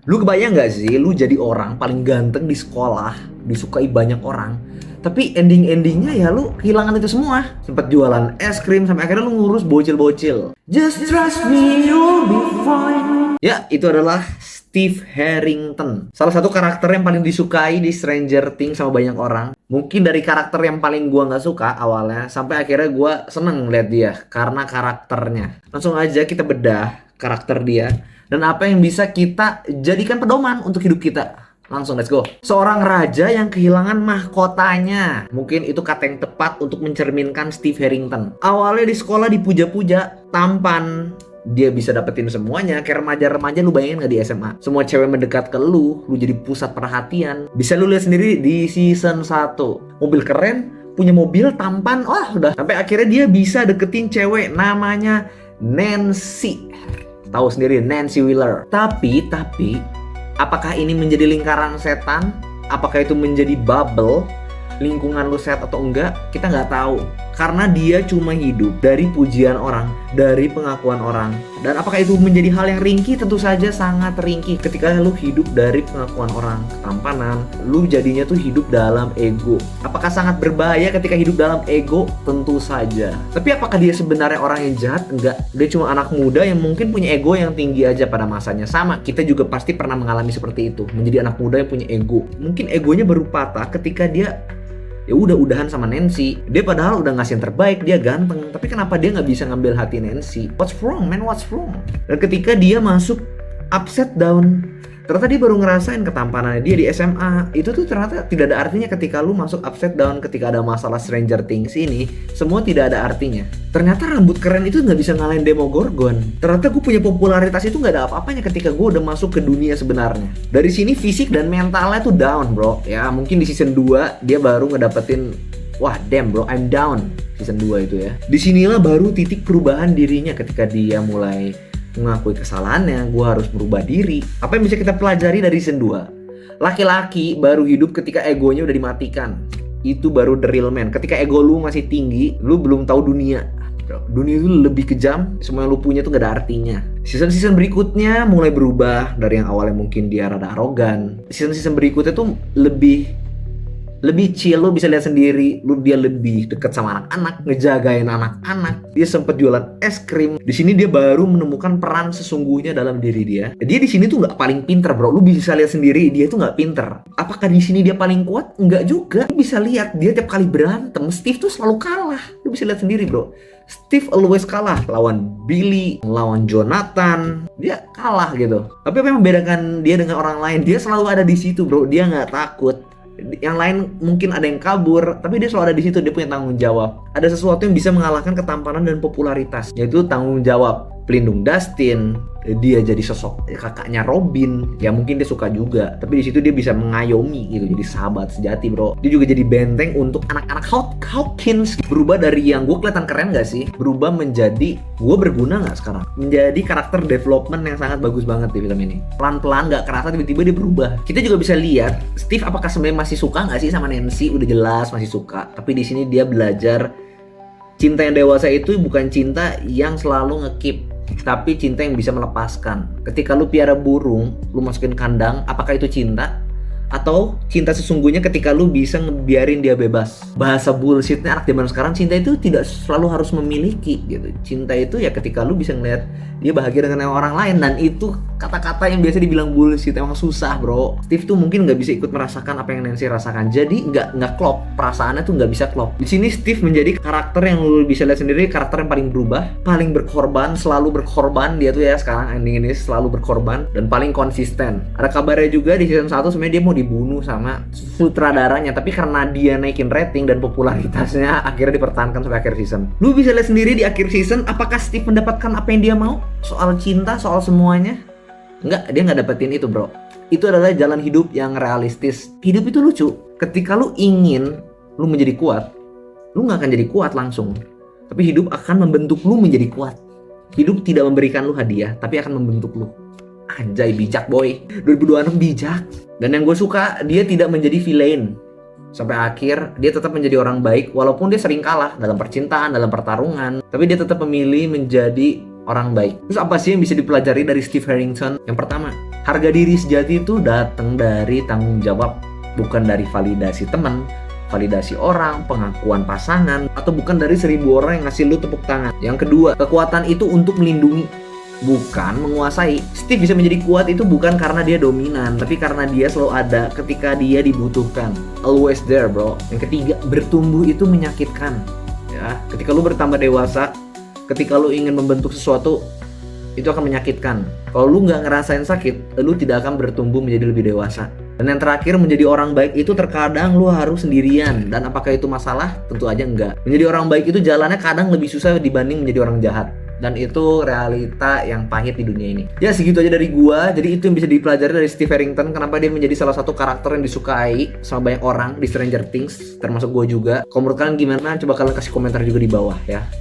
Lu kebayang gak sih, lu jadi orang paling ganteng di sekolah, disukai banyak orang, tapi endingnya ya lu kehilangan itu semua. Sempet jualan es krim sampai akhirnya lu ngurus bocil-bocil. Just trust me, you'll be fine. Ya, itu adalah Steve Harrington. Salah satu karakter yang paling disukai di Stranger Things sama banyak orang. Mungkin dari karakter yang paling gua nggak suka awalnya, sampai akhirnya gua seneng lihat dia karena karakternya. Langsung aja kita bedah karakter dia dan apa yang bisa kita jadikan pedoman untuk hidup kita. Langsung let's go. Seorang raja yang kehilangan mahkotanya. Mungkin itu kata yang tepat untuk mencerminkan Steve Harrington. Awalnya di sekolah dipuja-puja, tampan, dia bisa dapetin semuanya. Kayak remaja-remaja, lu bayangin gak di SMA? Semua cewek mendekat ke lu jadi pusat perhatian. Bisa lu lihat sendiri di season 1. Mobil keren, punya mobil, tampan, wah udah. Sampai akhirnya dia bisa deketin cewek namanya Nancy. Tahu sendiri, Nancy Wheeler. Tapi apakah ini menjadi lingkaran setan? Apakah itu menjadi bubble? Lingkungan lu set atau enggak? Kita nggak tahu. Karena dia cuma hidup dari pujian orang, dari pengakuan orang. Dan apakah itu menjadi hal yang ringkih? Tentu saja sangat ringkih. Ketika lu hidup dari pengakuan orang, ketampanan, lu jadinya tuh hidup dalam ego. Apakah sangat berbahaya ketika hidup dalam ego? Tentu saja. Tapi apakah dia sebenarnya orang yang jahat? Enggak. Dia cuma anak muda yang mungkin punya ego yang tinggi aja pada masanya. Sama, kita juga pasti pernah mengalami seperti itu. Menjadi anak muda yang punya ego. Mungkin egonya baru patah ketika dia ya udah-udahan sama Nancy. Dia padahal udah ngasih yang terbaik, dia ganteng, tapi kenapa dia nggak bisa ngambil hati Nancy? What's wrong man, what's wrong? Dan ketika dia masuk upside down, ternyata dia baru ngerasain ketampanannya dia di SMA. Itu tuh ternyata tidak ada artinya ketika lu masuk upside down. Ketika ada masalah Stranger Things ini, semua tidak ada artinya. Ternyata rambut keren itu nggak bisa ngalahin Demogorgon. Ternyata gue punya popularitas itu nggak ada apa-apanya ketika gue udah masuk ke dunia sebenarnya. Dari sini fisik dan mentalnya tuh down bro. Ya mungkin di season 2 dia baru ngedapetin, wah damn bro, I'm down. Season 2 itu ya. Disinilah baru titik perubahan dirinya ketika dia mulai mengakui kesalahannya. Gue harus berubah diri. Apa yang bisa kita pelajari dari season 2? Laki-laki baru hidup ketika egonya udah dimatikan. Itu baru the real man. Ketika ego lu masih tinggi, lu belum tahu dunia. Dunia itu lebih kejam, semua yang lu punya tuh gak ada artinya. Season-season berikutnya mulai berubah. Dari yang awalnya mungkin dia rada arogan, season-season berikutnya tuh lebih chill. Lu bisa lihat sendiri, dia lebih deket sama anak-anak, ngejagain anak-anak. Dia sempet jualan es krim. Di sini dia baru menemukan peran sesungguhnya dalam diri dia. Dia di sini tuh nggak paling pinter bro. Lu bisa lihat sendiri dia tuh nggak pinter. Apakah di sini dia paling kuat? Enggak juga. Lu bisa lihat dia tiap kali berantem, Steve tuh selalu kalah. Lu bisa lihat sendiri bro. Steve always kalah lawan Billy, lawan Jonathan, dia kalah gitu. Tapi apa yang membedakan dia dengan orang lain? Dia selalu ada di situ bro. Dia nggak takut. Yang lain mungkin ada yang kabur, tapi dia selalu ada di situ. Dia punya tanggung jawab. Ada sesuatu yang bisa mengalahkan ketampanan dan popularitas, yaitu tanggung jawab. Pelindung Dustin, dia jadi sosok kakaknya Robin. Ya mungkin dia suka juga, tapi di situ dia bisa mengayomi gitu, jadi sahabat sejati bro. Dia juga jadi benteng untuk anak-anak Hawkins. Berubah dari yang gue kelihatan keren gak sih, berubah menjadi gue berguna gak sekarang. Menjadi karakter development yang sangat bagus banget di film ini. Pelan-pelan gak kerasa tiba-tiba dia berubah. Kita juga bisa lihat Steve apakah sebenarnya masih suka gak sih sama Nancy. Udah jelas masih suka, tapi di sini dia belajar cinta yang dewasa itu bukan cinta yang selalu ngekip, tapi cinta yang bisa melepaskan. Ketika lu piara burung, lu masukin kandang, apakah itu cinta? Atau cinta sesungguhnya ketika lu bisa ngebiarin dia bebas. Bahasa bullshitnya anak zaman sekarang, cinta itu tidak selalu harus memiliki gitu. Cinta itu ya ketika lu bisa ngeliat dia bahagia dengan orang lain. Dan itu kata-kata yang biasa dibilang bullshit, emang susah bro. Steve tuh mungkin gak bisa ikut merasakan apa yang Nancy rasakan. Jadi gak klop, perasaannya tuh gak bisa klop. Di sini Steve menjadi karakter yang lu bisa lihat sendiri, karakter yang paling berubah, paling berkorban, selalu berkorban. Dia tuh ya sekarang ending ini selalu berkorban dan paling konsisten. Ada kabarnya juga di season 1 sebenarnya dia mau dibunuh sama sutradaranya, tapi karena dia naikin rating dan popularitasnya akhirnya dipertahankan sampai akhir season. Lu bisa lihat sendiri di akhir season, apakah Steve mendapatkan apa yang dia mau? Soal cinta, soal semuanya? Enggak, dia nggak dapetin itu bro. Itu adalah jalan hidup yang realistis. Hidup itu lucu. Ketika lu ingin lu menjadi kuat, lu nggak akan jadi kuat langsung, tapi hidup akan membentuk lu menjadi kuat. Hidup tidak memberikan lu hadiah, tapi akan membentuk lu. Anjay, bijak boy. 2026 bijak. Dan yang gue suka, dia tidak menjadi villain. Sampai akhir, dia tetap menjadi orang baik. Walaupun dia sering kalah dalam percintaan, dalam pertarungan. Tapi dia tetap memilih menjadi orang baik. Terus apa sih yang bisa dipelajari dari Steve Harrington? Yang pertama, harga diri sejati itu datang dari tanggung jawab, bukan dari validasi teman, validasi orang, pengakuan pasangan, atau bukan dari 1000 orang yang ngasih lu tepuk tangan. Yang kedua, kekuatan itu untuk melindungi, bukan menguasai. Steve bisa menjadi kuat itu bukan karena dia dominan, tapi karena dia selalu ada ketika dia dibutuhkan. Always there, bro. Yang ketiga, bertumbuh itu menyakitkan. Ya, ketika lu bertambah dewasa, ketika lu ingin membentuk sesuatu, itu akan menyakitkan. Kalau lu nggak ngerasain sakit, lu tidak akan bertumbuh menjadi lebih dewasa. Dan yang terakhir, menjadi orang baik itu terkadang lu harus sendirian. Dan apakah itu masalah? Tentu aja enggak. Menjadi orang baik itu jalannya kadang lebih susah dibanding menjadi orang jahat. Dan itu realita yang pahit di dunia ini. Ya segitu aja dari gua. Jadi itu yang bisa dipelajari dari Steve Harrington. Kenapa dia menjadi salah satu karakter yang disukai sama banyak orang di Stranger Things, termasuk gua juga. Kalau menurut kalian gimana? Coba kalian kasih komentar juga di bawah ya.